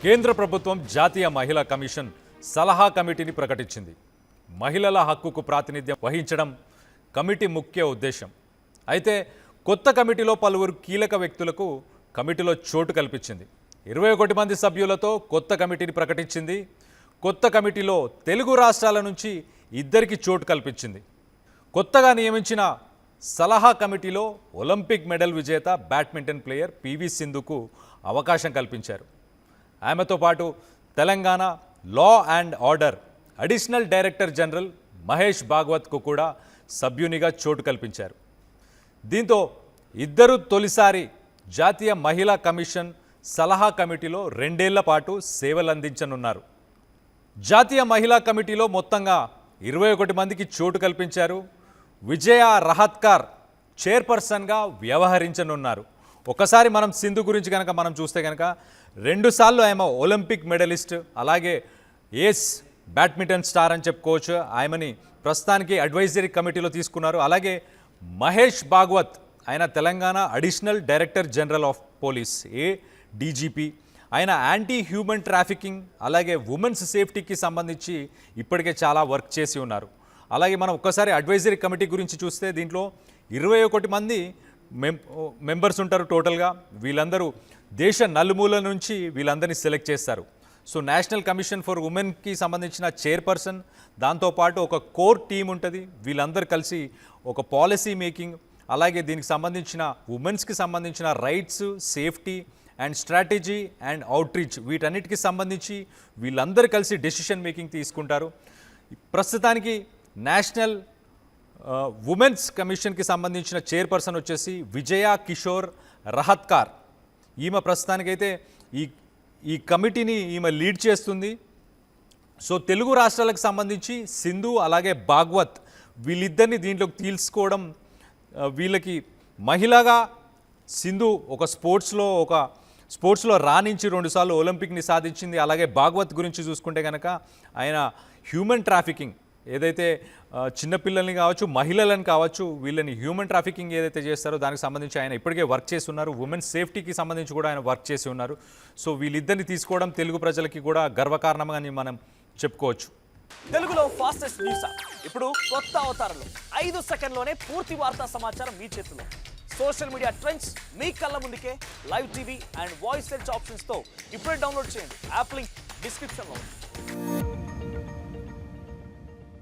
కేంద్ర ప్రభుత్వం జాతీయ మహిళా కమిషన్ సలహా కమిటీని ప్రకటించింది. మహిళల హక్కుకు ప్రాతినిధ్యం వహించడం కమిటీ ముఖ్య ఉద్దేశం. అయితే కొత్త కమిటీలో పలువురు కీలక వ్యక్తులకు కమిటీలో చోటు కల్పించింది. 21 మంది సభ్యులతో కొత్త కమిటీని ప్రకటించింది. కొత్త కమిటీలో తెలుగు రాష్ట్రాల నుంచి 2కి చోటు కల్పించింది. కొత్తగా నియమించిన సలహా కమిటీలో ఒలింపిక్ మెడల్ విజేత బ్యాడ్మింటన్ ప్లేయర్ పివి సింధుకు అవకాశం కల్పించారు. ఆమెతో పాటు Telangana law and order additional director general Mahesh భాగవత్కు కూడా సభ్యునిగా చోటు కల్పించారు. దీంతో ఇద్దరు తొలిసారి జాతీయ మహిళా కమిషన్ సలహా కమిటీలో 2 ఏళ్ల పాటు సేవలందించనున్నారు. జాతీయ మహిళా కమిటీలో మొత్తంగా 21 మందికి చోటు కల్పించారు. విజయ రహత్కార్ చైర్పర్సన్గా వ్యవహరించనున్నారు. ఒకసారి మనం సింధు గురించి కనుక మనం చూస్తే కనుక 2 సార్లు ఆమె ఒలింపిక్ మెడలిస్ట్, అలాగే ఏస్ బ్యాడ్మింటన్ స్టార్ అని చెప్పుకోవచ్చు. ఆమెని ప్రస్తుతానికి అడ్వైజరీ కమిటీలో తీసుకున్నారు. అలాగే మహేష్ భాగవత్ ఆయన Telangana additional director general of police DGP. ఆయన యాంటీ హ్యూమన్ ట్రాఫికింగ్ అలాగే ఉమెన్స్ సేఫ్టీకి సంబంధించి ఇప్పటికే చాలా వర్క్ చేసి ఉన్నారు. అలాగే మనం ఒక్కసారి అడ్వైజరీ కమిటీ గురించి చూస్తే దీంట్లో 21 మంది మెంబర్స్ ఉంటారు టోటల్గా. వీళ్ళందరూ దేశ నలుమూల నుంచి వీళ్ళందరినీ సెలెక్ట్ చేస్తారు. సో నేషనల్ కమిషన్ ఫర్ ఉమెన్కి సంబంధించిన చైర్పర్సన్, దాంతోపాటు ఒక కోర్ టీం ఉంటుంది. వీళ్ళందరూ కలిసి ఒక పాలసీ మేకింగ్, అలాగే దీనికి సంబంధించిన ఉమెన్స్కి సంబంధించిన rights, safety and strategy and outreach వీటన్నిటికి సంబంధించి వీళ్ళందరూ కలిసి డెసిషన్ మేకింగ్ తీసుకుంటారు. ప్రస్తుతానికి నేషనల్ ఉమెన్స్ కమిషన్కి సంబంధించిన చైర్పర్సన్ వచ్చేసి విజయ కిషోర్ రహత్కార్. ఈమె ప్రస్తుతానికైతే ఈ కమిటీని ఈమె లీడ్ చేస్తుంది. సో తెలుగు రాష్ట్రాలకు సంబంధించి సింధు అలాగే భాగవత్ వీళ్ళిద్దరిని దీంట్లోకి తీసుకోవడం, వీళ్ళకి మహిళగా సింధు ఒక స్పోర్ట్స్లో రాణించి 2 సార్లు ఒలింపిక్ని సాధించింది. అలాగే భాగవత్ గురించి చూసుకుంటే కనుక ఆయన హ్యూమన్ ట్రాఫికింగ్ ఏదైతే చిన్నపిల్లల్ని కావచ్చు, మహిళలను కావచ్చు, వీళ్ళని హ్యూమన్ ట్రాఫికింగ్ ఏదైతే చేస్తారో దానికి సంబంధించి ఆయన ఇప్పటికే వర్క్ చేసి ఉన్నారు. ఉమెన్ సేఫ్టీకి సంబంధించి కూడా ఆయన వర్క్ చేసి ఉన్నారు. సో వీళ్ళిద్దరిని తీసుకోవడం తెలుగు ప్రజలకి కూడా గర్వకారణంగా మనం చెప్పుకోవచ్చు. తెలుగులో ఫాస్టెస్ట్ న్యూస్ ఇప్పుడు కొత్త అవతారంలో 5 సెకండ్లోనే పూర్తి వార్తా సమాచారం మీ చేతిలో. సోషల్ మీడియా ట్రెండ్స్ మీ కళ్ళ ముందుకే live TV and voice search ఆప్షన్స్తో ఇప్పుడే డౌన్లోడ్ చేయండి. యాప్ లింక్ డిస్క్రిప్షన్లో ఉంది.